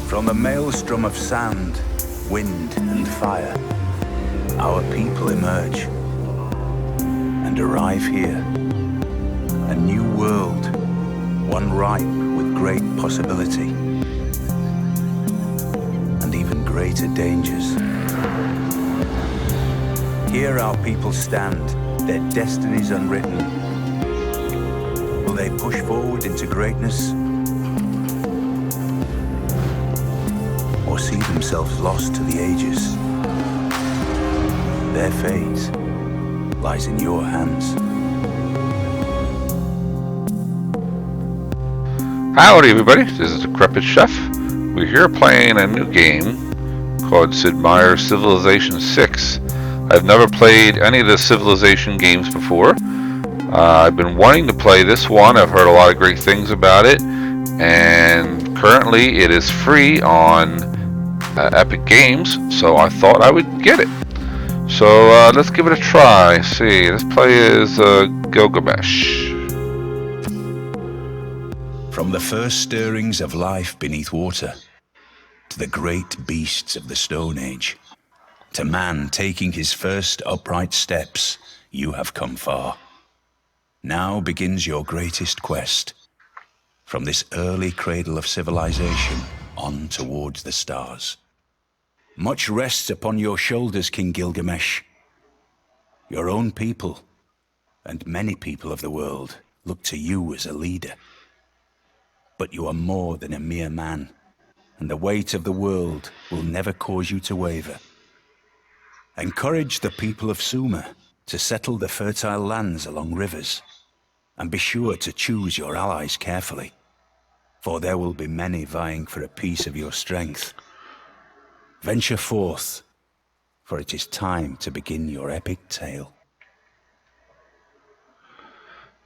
From a maelstrom of sand, wind and fire, our people emerge and arrive here. A new world, one ripe with great possibility and even greater dangers. Here our people stand, their destinies unwritten. Will they push forward into greatness? Or see themselves lost to the ages? Their fate lies in your hands. Howdy everybody, this is Decrepit Chef. We're here playing a new game called Sid Meier's Civilization 6. I've never played any of the Civilization games before. I've been wanting to play this one. I've heard a lot of great things about it, and currently it is free on Epic Games, so I thought I would get it. So let's give it a try. See, let's play as Gilgamesh. From the first stirrings of life beneath water, to the great beasts of the Stone Age, to man taking his first upright steps, you have come far. Now begins your greatest quest. From this early cradle of civilization on towards the stars. Much rests upon your shoulders, King Gilgamesh. Your own people, and many people of the world, look to you as a leader. But you are more than a mere man, and the weight of the world will never cause you to waver. Encourage the people of Sumer to settle the fertile lands along rivers, and be sure to choose your allies carefully, for there will be many vying for a piece of your strength. Venture forth, for it is time to begin your epic tale.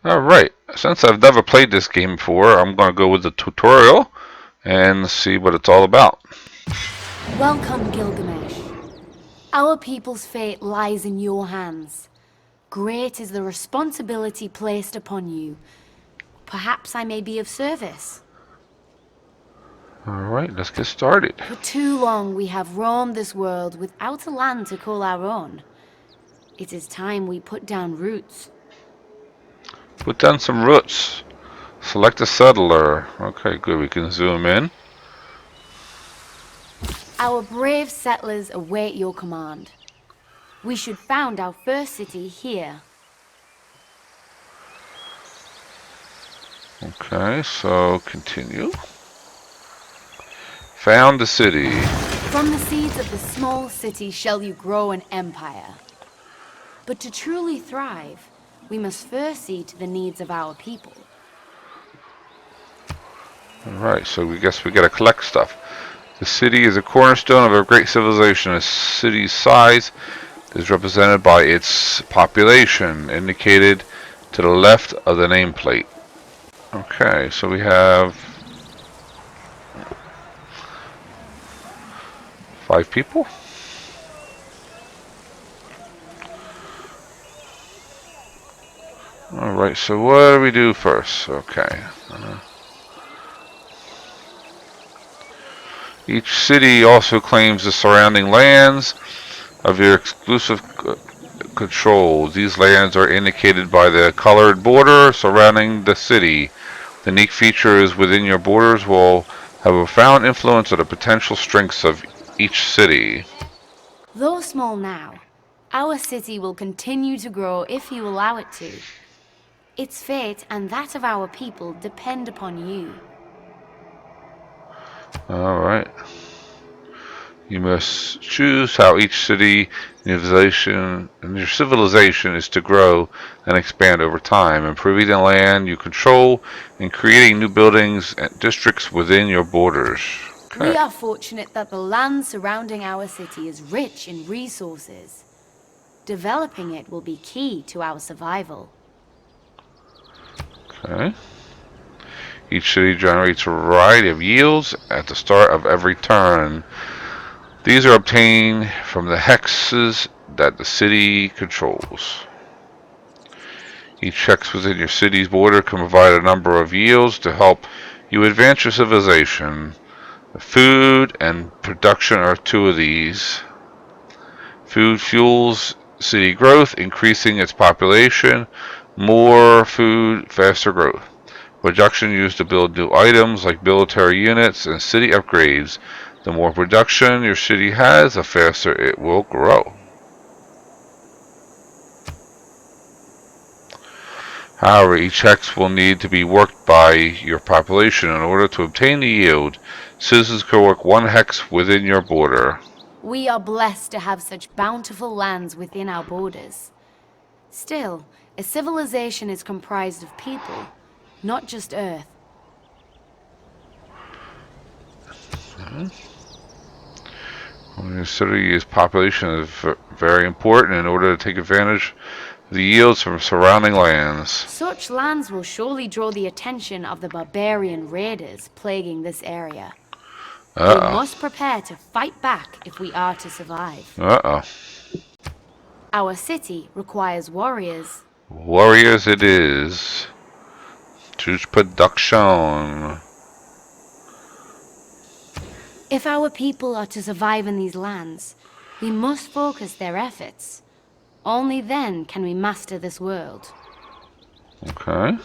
Alright, since I've never played this game before, I'm going to go with the tutorial and see what it's all about. Welcome, Gilgamesh. Our people's fate lies in your hands. Great is the responsibility placed upon you. Perhaps I may be of service. Alright, let's get started. For too long we have roamed this world without a land to call our own. It is time we put down roots. Put down some roots. Select a settler. Okay, good. We can zoom in. Our brave settlers await your command. We should found our first city here. Okay, so continue. Found the city. From the seeds of the small city shall you grow an empire. But to truly thrive, we must first see to the needs of our people. Alright, so we guess we gotta collect stuff. The city is a cornerstone of a great civilization. A city's size is represented by its population, indicated to the left of the nameplate. Okay, so we have 5 people. Alright, so what do we do first? Okay. Each city also claims the surrounding lands of your exclusive control. These lands are indicated by the colored border surrounding the city. The unique features within your borders will have a profound influence on the potential strengths of each city. Though small now, our city will continue to grow if you allow it to. Its fate and that of our people depend upon you. Alright. You must choose how each city in your civilization is to grow and expand over time, improving the land you control and creating new buildings and districts within your borders. Okay. We are fortunate that the land surrounding our city is rich in resources. Developing it will be key to our survival. Okay. Each city generates a variety of yields at the start of every turn. These are obtained from the hexes that the city controls. Each hex within your city's border can provide a number of yields to help you advance your civilization. Food and production are two of these. Food fuels city growth, increasing its population. More food, faster growth. Production used to build new items like military units and city upgrades. The more production your city has, the faster it will grow. However, each hex will need to be worked by your population in order to obtain the yield. Citizens can work one hex within your border. We are blessed to have such bountiful lands within our borders. Still, a civilization is comprised of people, not just Earth. The city's population is very important in order to take advantage of the yields from surrounding lands. Such lands will surely draw the attention of the barbarian raiders plaguing this area. We must prepare to fight back if we are to survive. Our city requires warriors. Warriors it is. Choose production. If our people are to survive in these lands, we must focus their efforts. Only then can we master this world. Okay.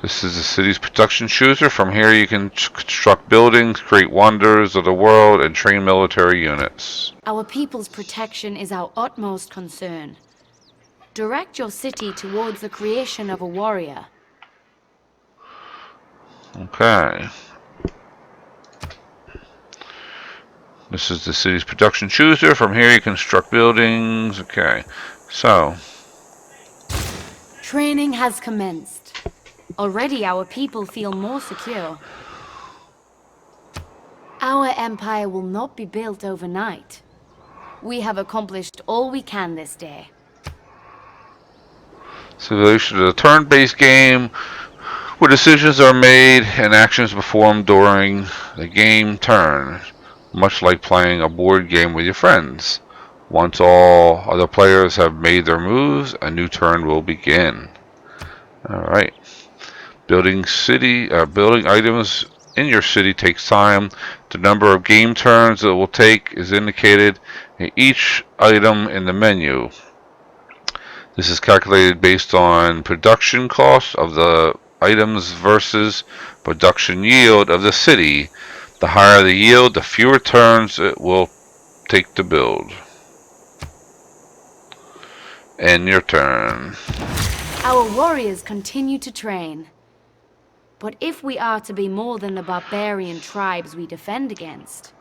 This is the city's production chooser. From here you can construct buildings, create wonders of the world, and train military units. Our people's protection is our utmost concern. Direct your city towards the creation of a warrior. Okay. This is the city's production chooser. From here you construct buildings. Okay. So. Training has commenced. Already our people feel more secure. Our empire will not be built overnight. We have accomplished all we can this day. Civilization is a turn-based game where decisions are made and actions performed during the game turn, much like playing a board game with your friends. Once all other players have made their moves, a new turn will begin. Alright. Building items in your city takes time. The number of game turns it will take is indicated in each item in the menu. This is calculated based on production cost of the items versus production yield of the city. The higher the yield, the fewer turns it will take to build. End your turn. Our warriors continue to train. But if we are to be more than the barbarian tribes we defend against,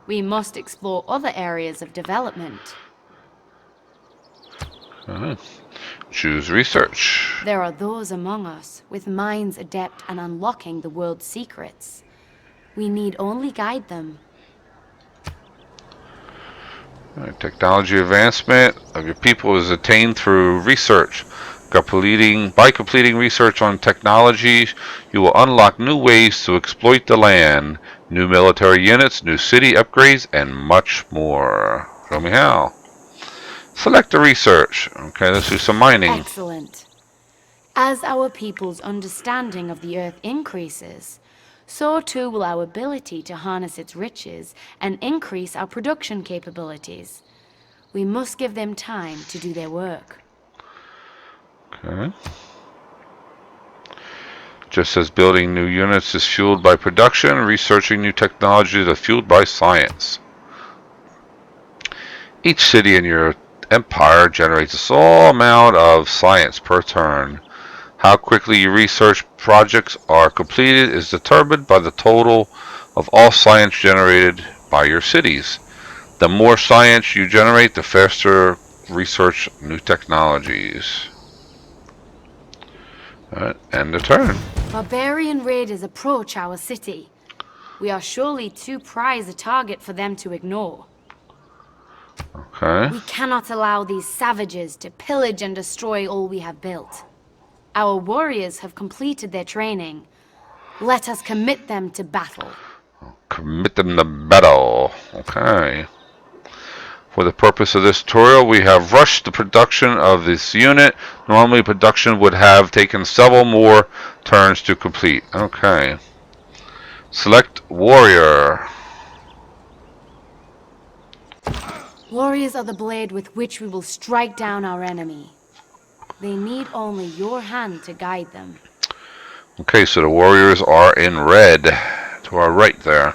we must explore other areas of development. Choose research. There are those among us with minds adept at unlocking the world's secrets. We need only guide them. Technology advancement of your people is attained through research. By completing research on technologies, you will unlock new ways to exploit the land, new military units, new city upgrades, and much more. Show me how. Select the research. Okay, let's do some mining. Excellent. As our people's understanding of the Earth increases, so too will our ability to harness its riches and increase our production capabilities. We must give them time to do their work. Okay. Just as building new units is fueled by production, researching new technologies is fueled by science. Each city in your empire generates a small amount of science per turn. How quickly your research projects are completed is determined by the total of all science generated by your cities. The more science you generate, the faster research new technologies. Alright, end the turn. Barbarian raiders approach our city. We are surely too prized a target for them to ignore. Okay. We cannot allow these savages to pillage and destroy all we have built. Our warriors have completed their training. Let us commit them to battle. Commit them to battle. Okay. For the purpose of this tutorial, we have rushed the production of this unit. Normally, production would have taken several more turns to complete. Okay. Select warrior. Warriors are the blade with which we will strike down our enemy. They need only your hand to guide them. Okay, so the warriors are in red to our right there.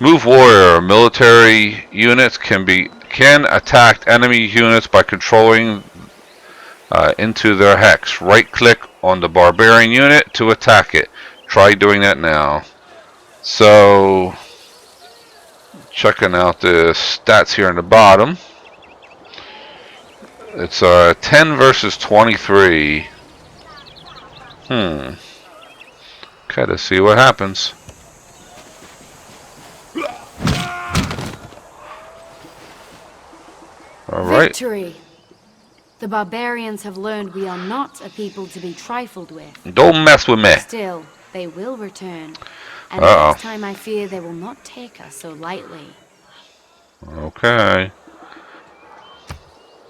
Move warrior. Military units can attack enemy units by controlling into their hex. Right click on the barbarian unit to attack it. Try doing that now. So, checking out the stats here on the bottom. It's 10 versus 23. Okay, let's see what happens. All right. Victory! The barbarians have learned we are not a people to be trifled with. Don't mess with me. Still, they will return. And Uh-oh. this time I fear they will not take us so lightly. Okay.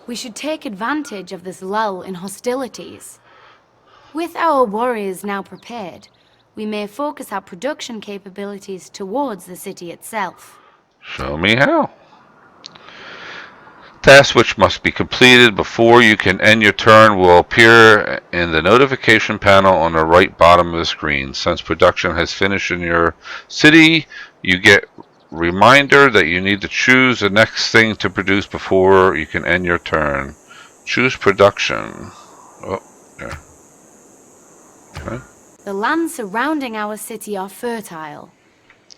We should take advantage of this lull in hostilities. With our warriors now prepared, we may focus our production capabilities towards the city itself. Show me how. Tasks which must be completed before you can end your turn will appear in the notification panel on the right bottom of the screen. Since production has finished in your city, you get reminder that you need to choose the next thing to produce before you can end your turn. Choose production. Oh, yeah. Okay. The lands surrounding our city are fertile,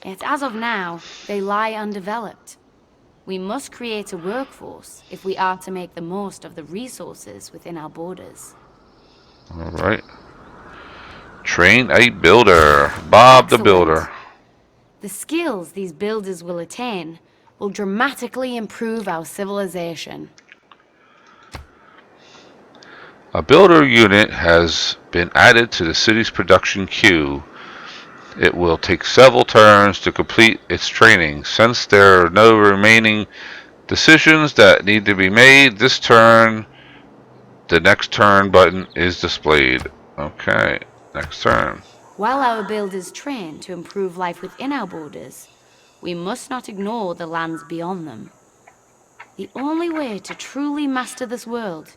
yet as of now, they lie undeveloped. We must create a workforce if we are to make the most of the resources within our borders. All right. Train a builder. Bob the Excellent. Builder. The skills these builders will attain will dramatically improve our civilization. A builder unit has been added to the city's production queue. It will take several turns to complete its training. Since there are no remaining decisions that need to be made this turn, the next turn button is displayed. Okay, next turn. While our builders train to improve life within our borders, we must not ignore the lands beyond them. The only way to truly master this world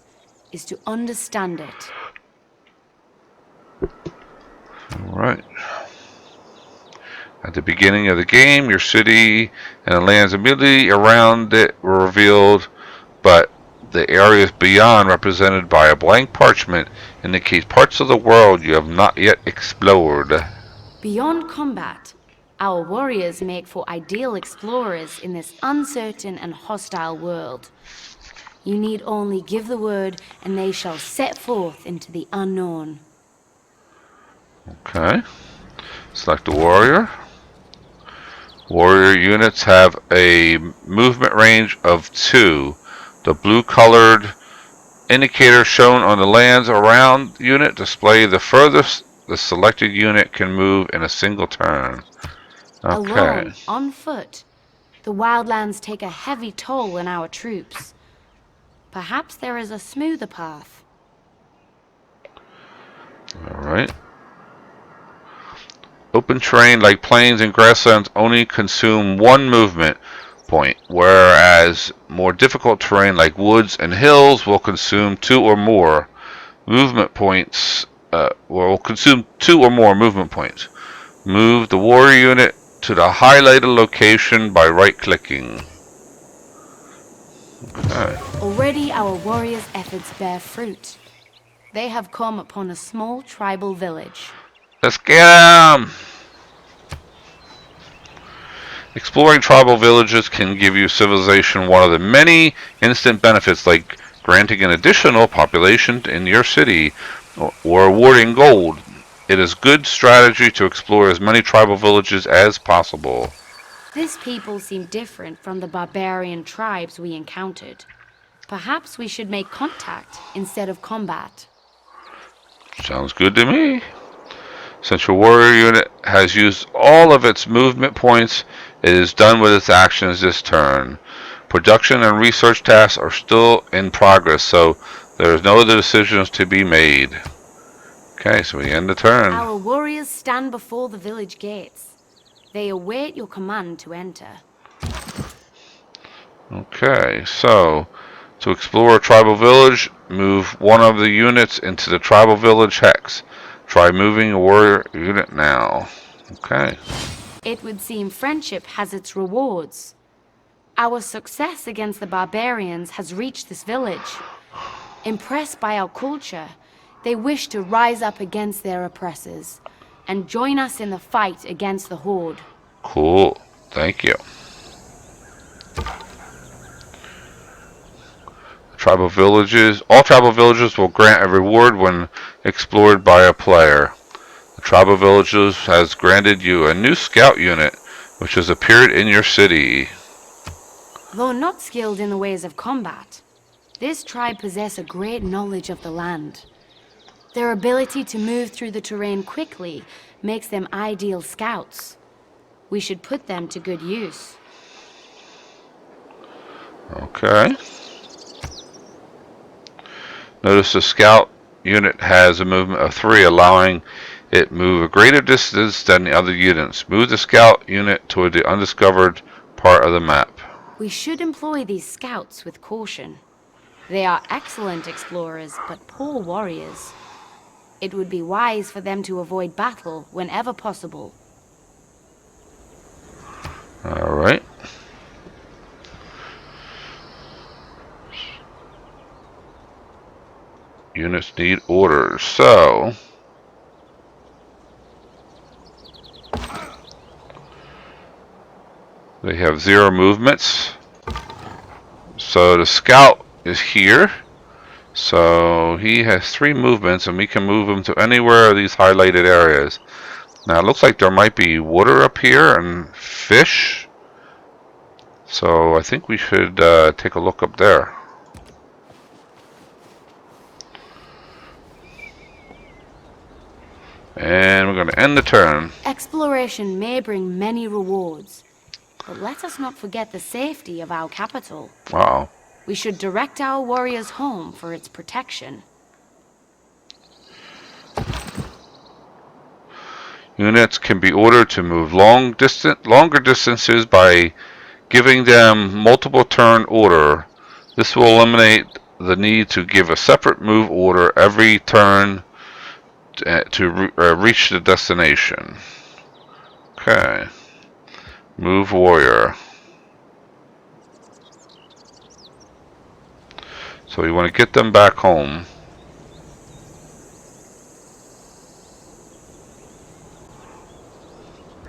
is to understand it. All right. At the beginning of the game, your city and the lands immediately around it were revealed, but the areas beyond, represented by a blank parchment, indicate parts of the world you have not yet explored. Beyond combat, our warriors make for ideal explorers in this uncertain and hostile world. You need only give the word, and they shall set forth into the unknown. Okay. Select the warrior. Warrior units have a movement range of 2. The blue-colored indicator shown on the lands around unit display the furthest the selected unit can move in a single turn. Okay. Alone, on foot, the wildlands take a heavy toll on our troops. Perhaps there is a smoother path. All right. Open terrain like plains and grasslands only consume 1 movement point, whereas more difficult terrain like woods and hills will consume 2 or more movement points. Will consume 2 or more movement points. Move the warrior unit to the highlighted location by right-clicking. Okay. Already our warriors' efforts bear fruit. They have come upon a small tribal village. Let's get 'em! Exploring tribal villages can give you civilization one of the many instant benefits, like granting an additional population in your city or awarding gold. It is good strategy to explore as many tribal villages as possible. This people seem different from the barbarian tribes we encountered. Perhaps we should make contact instead of combat. Sounds good to me. Since your warrior unit has used all of its movement points, it is done with its actions this turn. Production and research tasks are still in progress, so there is no other decisions to be made. Okay, so we end the turn. Our warriors stand before the village gates. They await your command to enter. Okay, so to explore a tribal village, move one of the units into the tribal village hex. Try moving a warrior unit now. Okay. It would seem friendship has its rewards. Our success against the barbarians has reached this village. Impressed by our culture, they wish to rise up against their oppressors and join us in the fight against the Horde. Cool. Thank you. Tribal villages. All tribal villages will grant a reward when explored by a player. The tribal villages has granted you a new scout unit, which has appeared in your city. Though not skilled in the ways of combat, this tribe possess a great knowledge of the land. Their ability to move through the terrain quickly makes them ideal scouts. We should put them to good use. Okay. Notice the scout unit has a movement of 3, allowing it move a greater distance than the other units. Move the scout unit toward the undiscovered part of the map. We should employ these scouts with caution. They are excellent explorers, but poor warriors. It would be wise for them to avoid battle whenever possible. Alright. Units need orders, so they have 0 movements. So the scout is here. So he has 3 movements, and we can move him to anywhere of these highlighted areas. Now it looks like there might be water up here and fish. So I think we should take a look up there. And we're going to end the turn. Exploration may bring many rewards, but let us not forget the safety of our capital. Wow. We should direct our warriors home for its protection. Units can be ordered to move longer distances by giving them multiple turn order. This will eliminate the need to give a separate move order every turn to reach the destination. Okay. Move warrior. So you want to get them back home.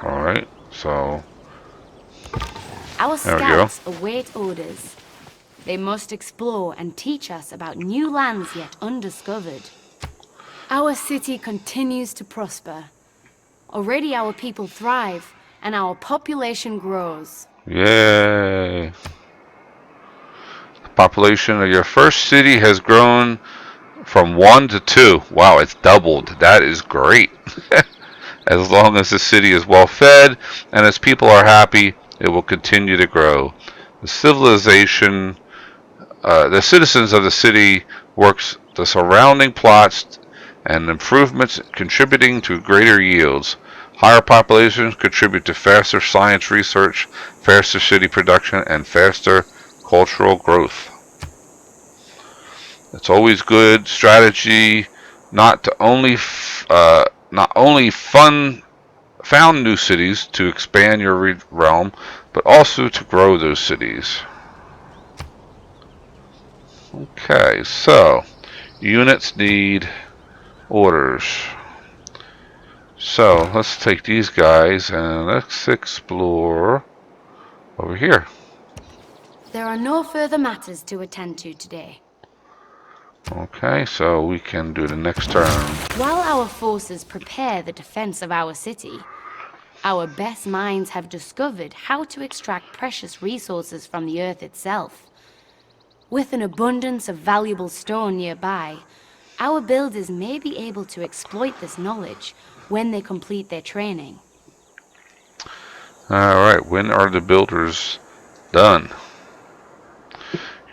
Alright, so Our there we scouts await orders. They must explore and teach us about new lands yet undiscovered. Our city continues to prosper. Already our people thrive, and our population grows. yay! The population of your first city has grown from 1 to 2. Wow, it's doubled. That is great. As long as the city is well fed and its people are happy, it will continue to grow. The citizens of the city works the surrounding plots and improvements, contributing to greater yields. Higher populations contribute to faster science research, faster city production, and faster cultural growth. It's always good strategy not only found new cities to expand your realm, but also to grow those cities. Okay, so units need orders. So let's take these guys and let's explore over here. There are no further matters to attend to today. Okay, so we can do the next turn. While our forces prepare the defense of our city, our best minds have discovered how to extract precious resources from the earth itself. With an abundance of valuable stone nearby, our builders may be able to exploit this knowledge when they complete their training. Alright, when are the builders done?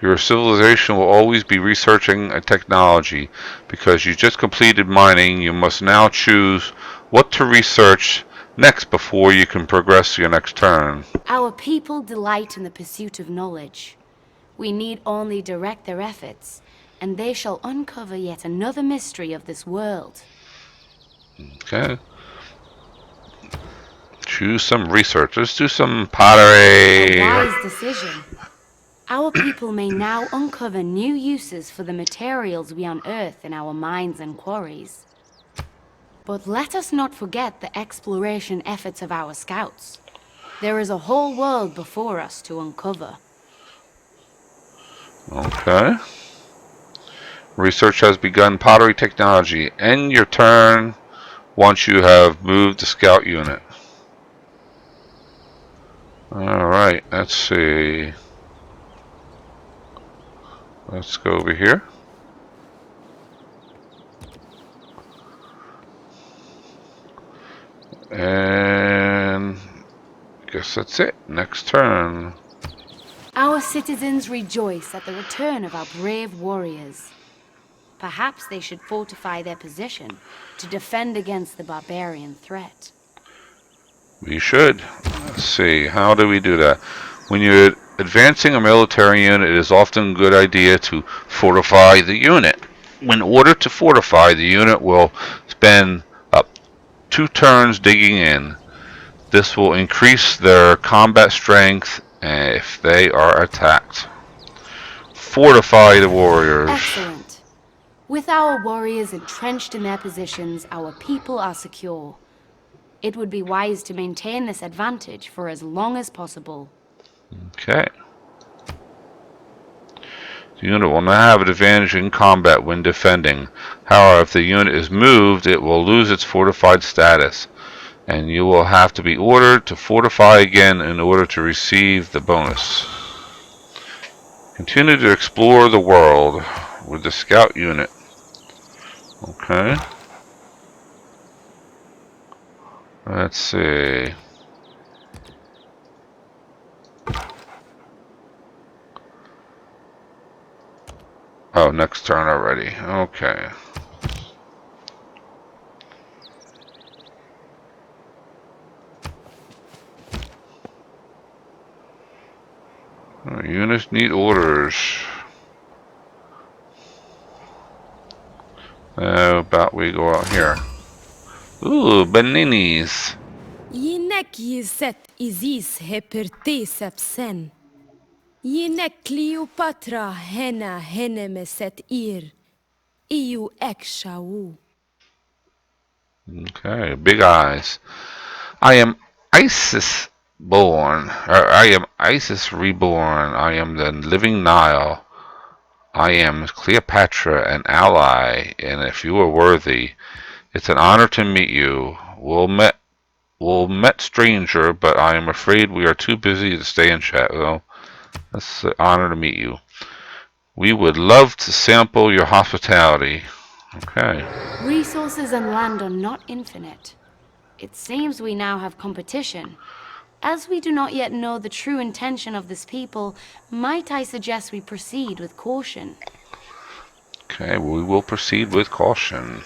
Your civilization will always be researching a technology. Because you just completed mining, you must now choose what to research next before you can progress to your next turn. Our people delight in the pursuit of knowledge. We need only direct their efforts, and they shall uncover yet another mystery of this world. Okay. Choose some research. Let's do some pottery. A wise decision. Our people may now uncover new uses for the materials we unearth in our mines and quarries. But let us not forget the exploration efforts of our scouts. There is a whole world before us to uncover. Okay. Research has begun. Pottery technology. End your turn once you have moved the scout unit. Alright, let's see. Let's go over here. And I guess that's it. Next turn. Our citizens rejoice at the return of our brave warriors. Perhaps they should fortify their position to defend against the barbarian threat. We should. Let's see. How do we do that? When you're advancing a military unit, it is often a good idea to fortify the unit. In order to fortify, the unit will spend up 2 turns digging in. This will increase their combat strength if they are attacked. Fortify the warriors. Excellent. With our warriors entrenched in their positions, our people are secure. It would be wise to maintain this advantage for as long as possible. Okay. The unit will not have an advantage in combat when defending. However, if the unit is moved, it will lose its fortified status, and you will have to be ordered to fortify again in order to receive the bonus. Continue to explore the world with the scout unit. Okay. Let's see. Oh, next turn already. Okay. Units need orders. How about we go out here? Ooh, bananas. Jinek jizet izis hepertesep sen. Jinek Cleopatra hena henemeset ir. Iu ekshau. Okay, big eyes. I am Isis born, or I am Isis reborn. I am the living Nile. I am Cleopatra, an ally, and if you are worthy, it's an honor to meet you. We'll met stranger, but I am afraid we are too busy to stay in chat. Well, it's an honor to meet you. We would love to sample your hospitality. Okay. Resources and land are not infinite. It seems we now have competition. As we do not yet know the true intention of this people, might I suggest we proceed with caution? Okay, we will proceed with caution.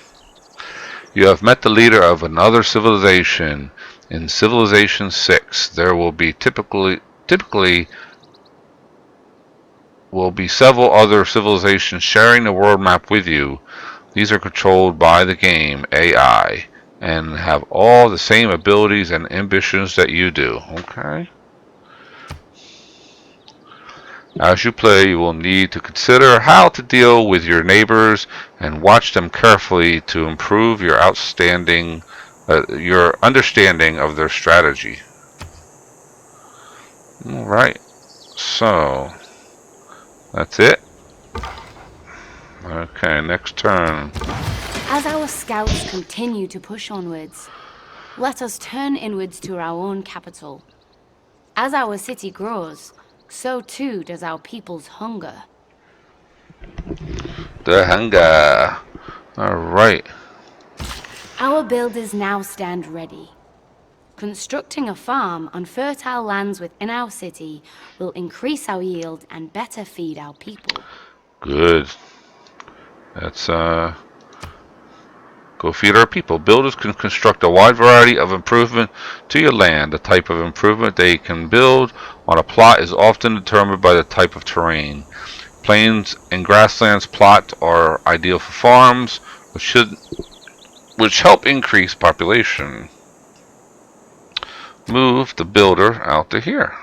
You have met the leader of another civilization. In Civilization 6, there will be typically will be several other civilizations sharing the world map with you. These are controlled by the game AI and have all the same abilities and ambitions that you do. Okay. As you play, you will need to consider how to deal with your neighbors and watch them carefully to improve your understanding of their strategy. All right. So that's it. Okay, next turn. As our scouts continue to push onwards, let us turn inwards to our own capital. As our city grows, so too does our people's hunger. The hunger. All right. Our builders now stand ready. Constructing a farm on fertile lands within our city will increase our yield and better feed our people. Good. Let's go feed our people. Builders can construct a wide variety of improvement to your land. The type of improvement they can build on a plot is often determined by the type of terrain. Plains and grasslands plots are ideal for farms, which help increase population. Move the builder out to here.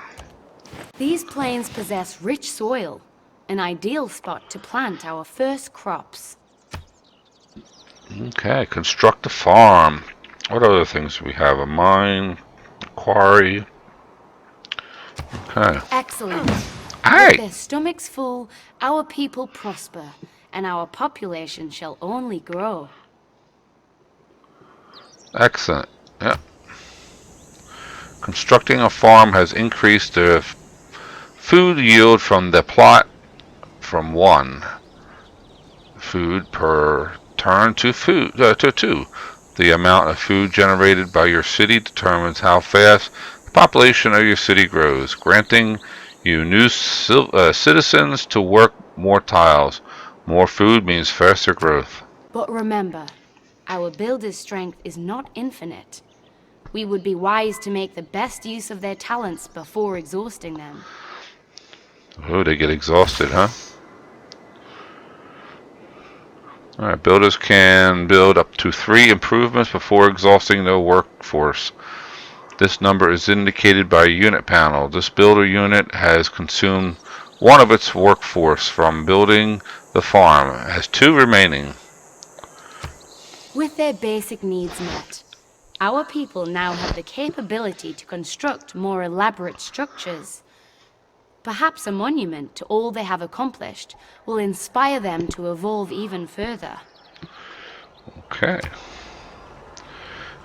These plains possess rich soil, an ideal spot to plant our first crops. Okay, construct a farm. What other things do we have? A mine, a quarry. Okay. Excellent. Hey! With their stomachs full, our people prosper, and our population shall only grow. Excellent. Yeah. Constructing a farm has increased the food yield from the plot from 1 food per turn to 2. The amount of food generated by your city determines how fast the population of your city grows, granting you new citizens to work more tiles. More food means faster growth. But remember, our builders' strength is not infinite. We would be wise to make the best use of their talents before exhausting them. Oh, they get exhausted, huh? Alright, builders can build up to 3 improvements before exhausting their workforce. This number is indicated by a unit panel. This builder unit has consumed 1 of its workforce from building the farm. It has 2 remaining. With their basic needs met, our people now have the capability to construct more elaborate structures. Perhaps a monument to all they have accomplished will inspire them to evolve even further. Okay.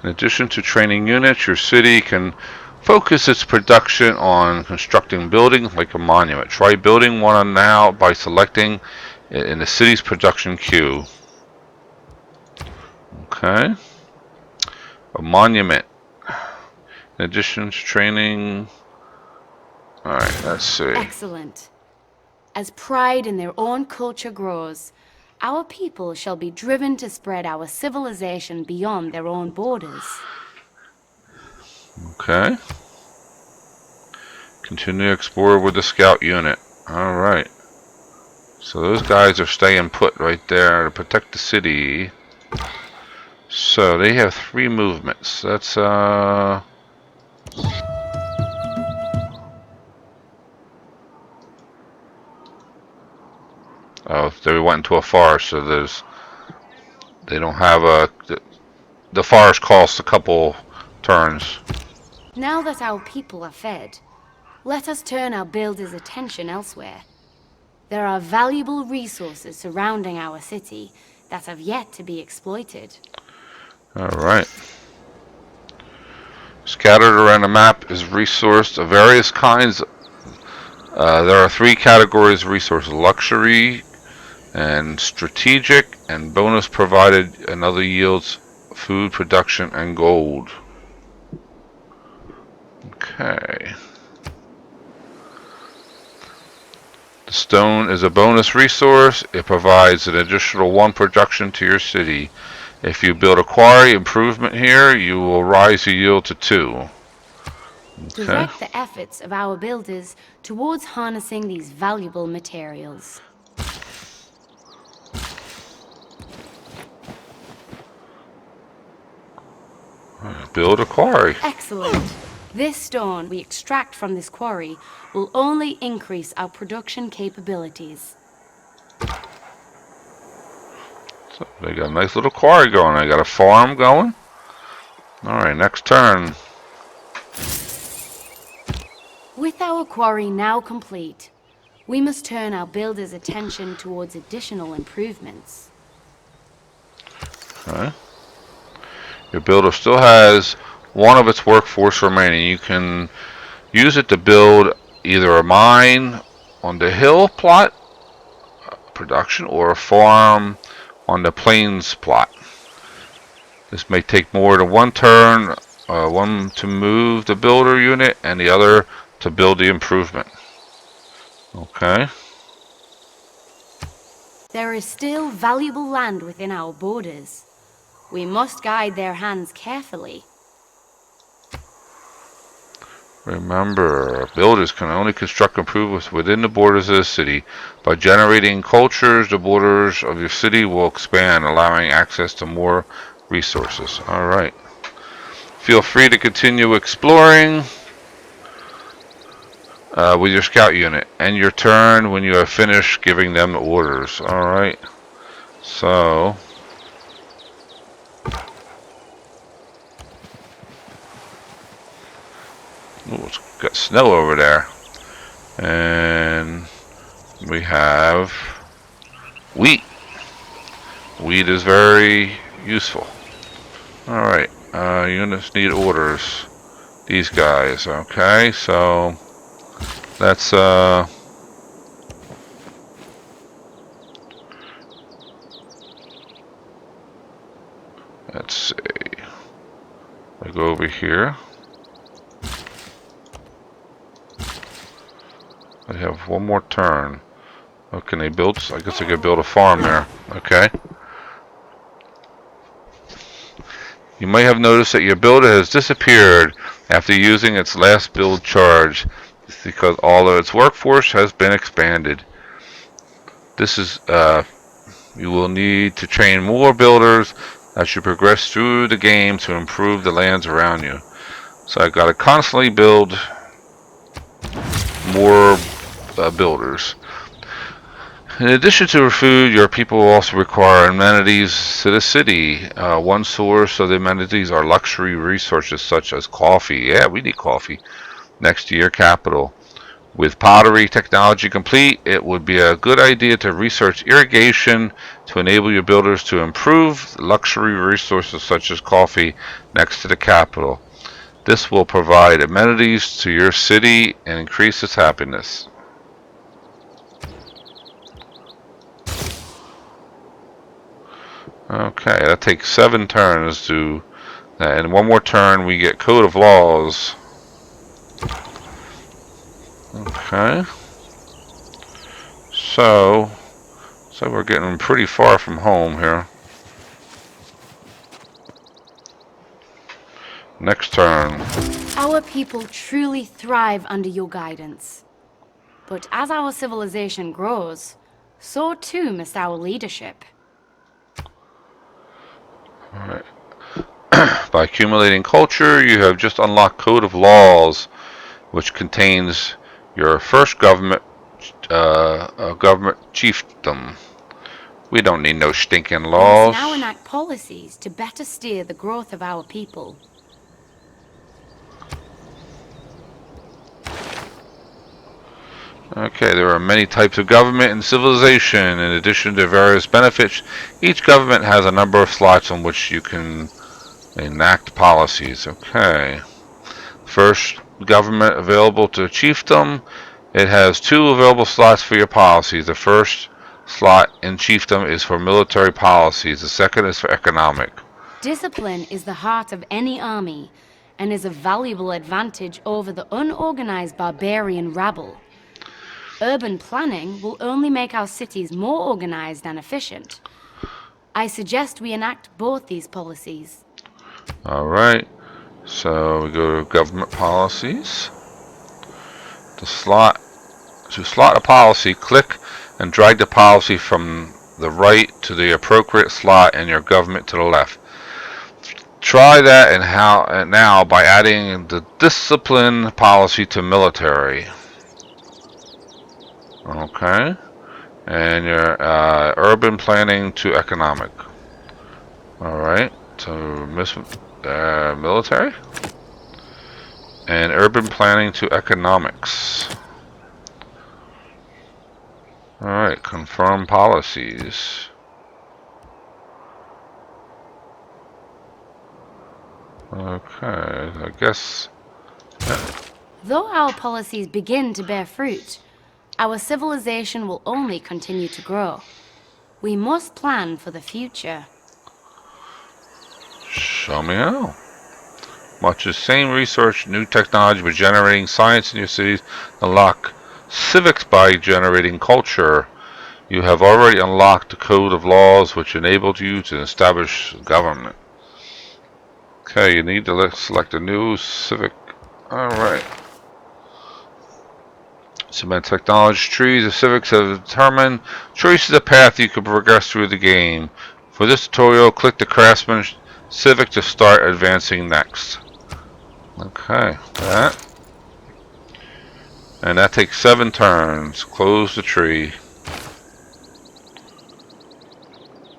In addition to training units, your city can focus its production on constructing buildings like a monument. Try building one now by selecting it in the city's production queue. Okay. A monument. In addition to training... Alright, let's see. Excellent. As pride in their own culture grows, our people shall be driven to spread our civilization beyond their own borders. Okay. Continue to explore with the scout unit. Alright. So those guys are staying put right there to protect the city. So they have 3 movements. That's oh, they went into a forest, so they don't have the forest costs a couple turns. Now that our people are fed, let us turn our builders' attention elsewhere. There are valuable resources surrounding our city that have yet to be exploited. Alright. Scattered around the map is resourced of various kinds. There are 3 categories of resources: luxury and strategic, and bonus provided another yields food production and gold. Okay. The stone is a bonus resource. It provides an additional 1 production to your city. If you build a quarry improvement here, you will rise your yield to 2. Okay. Direct the efforts of our builders towards harnessing these valuable materials. Build a quarry. Excellent. This stone we extract from this quarry will only increase our production capabilities. So they got a nice little quarry going. They got a farm going. Alright, next turn. With our quarry now complete, we must turn our builders' attention towards additional improvements. Okay. Your builder still has 1 of its workforce remaining. You can use it to build either a mine on the hill plot production or a farm on the plains plot. This may take more than 1 turn one to move the builder unit and the other to build the improvement. Okay. There is still valuable land within our borders. We must guide their hands carefully. Remember, builders can only construct improvements within the borders of the city. By generating cultures, the borders of your city will expand, allowing access to more resources. Alright. Feel free to continue exploring with your scout unit. End your turn when you have finished giving them the orders. Alright. So... ooh, it's got snow over there. And we have wheat. Wheat is very useful. Alright, units need orders. These guys, okay, so let's see. I go over here. I have one more turn. Oh, can they build? I guess I could build a farm there. Okay. You may have noticed that your builder has disappeared after using its last build charge. It's because all of its workforce has been expanded. This is, you will need to train more builders as you progress through the game to improve the lands around you. So I gotta constantly build more builders. In addition to food, your people will also require amenities to the city. One source of the amenities are luxury resources such as coffee. Yeah, we need coffee next to your capital. With pottery technology complete, it would be a good idea to research irrigation to enable your builders to improve luxury resources such as coffee next to the capital. This will provide amenities to your city and increase its happiness. Okay, that takes 7 turns to that. And one more turn we get Code of Laws. Okay. So we're getting pretty far from home here. Next turn. Our people truly thrive under your guidance. But as our civilization grows, so too must our leadership. Alright. By accumulating culture, you have just unlocked Code of Laws, which contains your first government chiefdom. We don't need no stinking We laws. must now enact policies to better steer the growth of our people. Okay, there are many types of government and civilization. In addition to various benefits, each government has a number of slots on which you can enact policies. Okay. First government available to chiefdom. It has 2 available slots for your policies. The first slot in chiefdom is for military policies. The second is for economic. Discipline is the heart of any army and is a valuable advantage over the unorganized barbarian rabble. Urban planning will only make our cities more organized and efficient. I suggest we enact both these policies. Alright, so we go to government policies. To slot a policy, click and drag the policy from the right to the appropriate slot in your government to the left. Try that and now by adding the discipline policy to military. Okay, and your urban planning to economic. Alright, so military and urban planning to economics. Alright, confirm policies. Okay, I guess. Though our policies begin to bear fruit, our civilization will only continue to grow. We must plan for the future. Show me how. Much the same research, new technology by generating science in your cities. Unlock civics by generating culture. You have already unlocked the code of laws which enabled you to establish government. Okay, you need to select a new civic. Alright. Cement technology trees. The civics have determined choices of path you can progress through the game. For this tutorial, click the craftsman civic to start advancing next. Okay, that. And that takes 7 turns. Close the tree.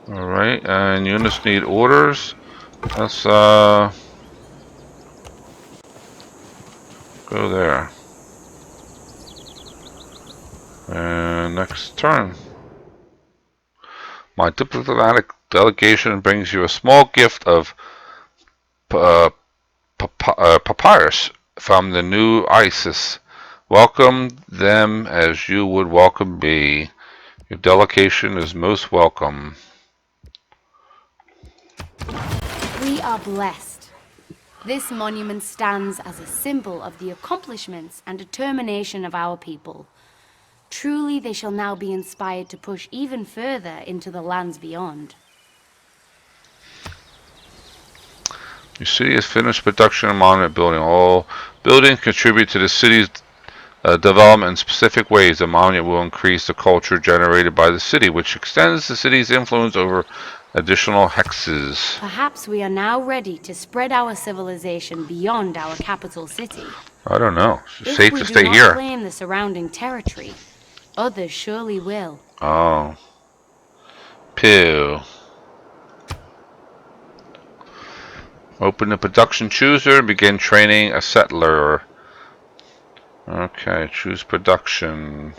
Alright, and units need orders. Let's go there. And next turn. My diplomatic delegation brings you a small gift of papyrus from the new ISIS. Welcome them as you would welcome me. Your delegation is most welcome. We are blessed. This monument stands as a symbol of the accomplishments and determination of our people. Truly, they shall now be inspired to push even further into the lands beyond. Your city has finished production of monument building. All buildings contribute to the city's development in specific ways. The monument will increase the culture generated by the city, which extends the city's influence over additional hexes. Perhaps we are now ready to spread our civilization beyond our capital city. I don't know. It's If safe we to do stay not here. claim the surrounding territory, others surely will. Oh. Pew. Open the production chooser and begin training a settler. Okay, choose production.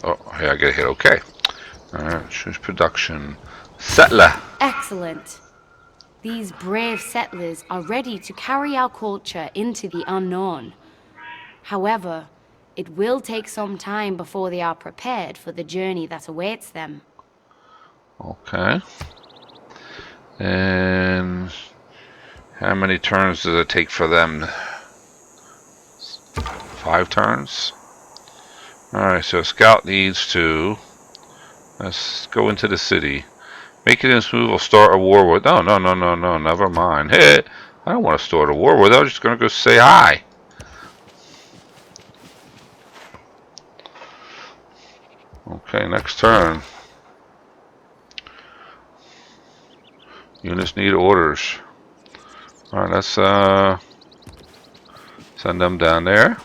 Oh, hey, I gotta hit OK. Alright, choose production. Settler. Excellent. These brave settlers are ready to carry our culture into the unknown. However, it will take some time before they are prepared for the journey that awaits them. Okay. And how many turns does it take for them? 5 turns? Alright, so scout needs to... Let's go into the city. Making this move will start a war with... No, never mind. Hey, I don't want to start a war with. I was just going to go say hi. Okay, next turn. Units need orders. Alright, let's send them down there.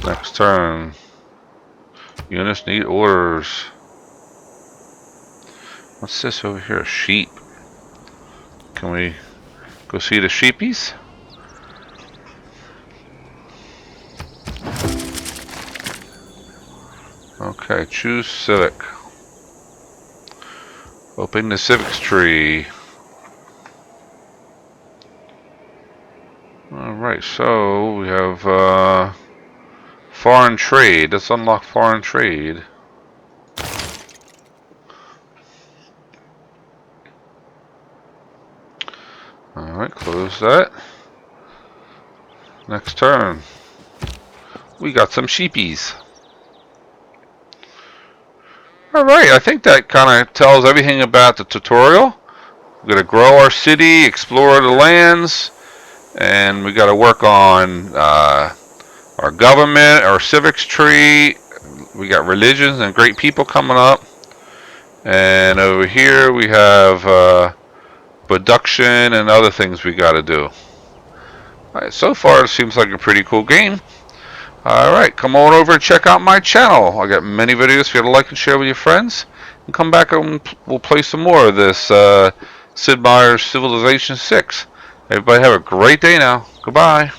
Next turn. Units need orders. What's this over here? A sheep. Can we go see the sheepies? Okay, choose civic. Open the civics tree. Alright, so we have foreign trade. Let's unlock foreign trade. Alright, close that. Next turn. We got some sheepies. Alright, I think that kind of tells everything about the tutorial. We're going to grow our city, explore the lands, and we got to work on our government, our civics tree. We got religions and great people coming up. And over here we have production and other things we got to do. Alright, so far it seems like a pretty cool game. Alright, come on over and check out my channel. I got many videos for you to like and share with your friends. And come back and we'll play some more of this Sid Meier's Civilization 6. Everybody have a great day now. Goodbye.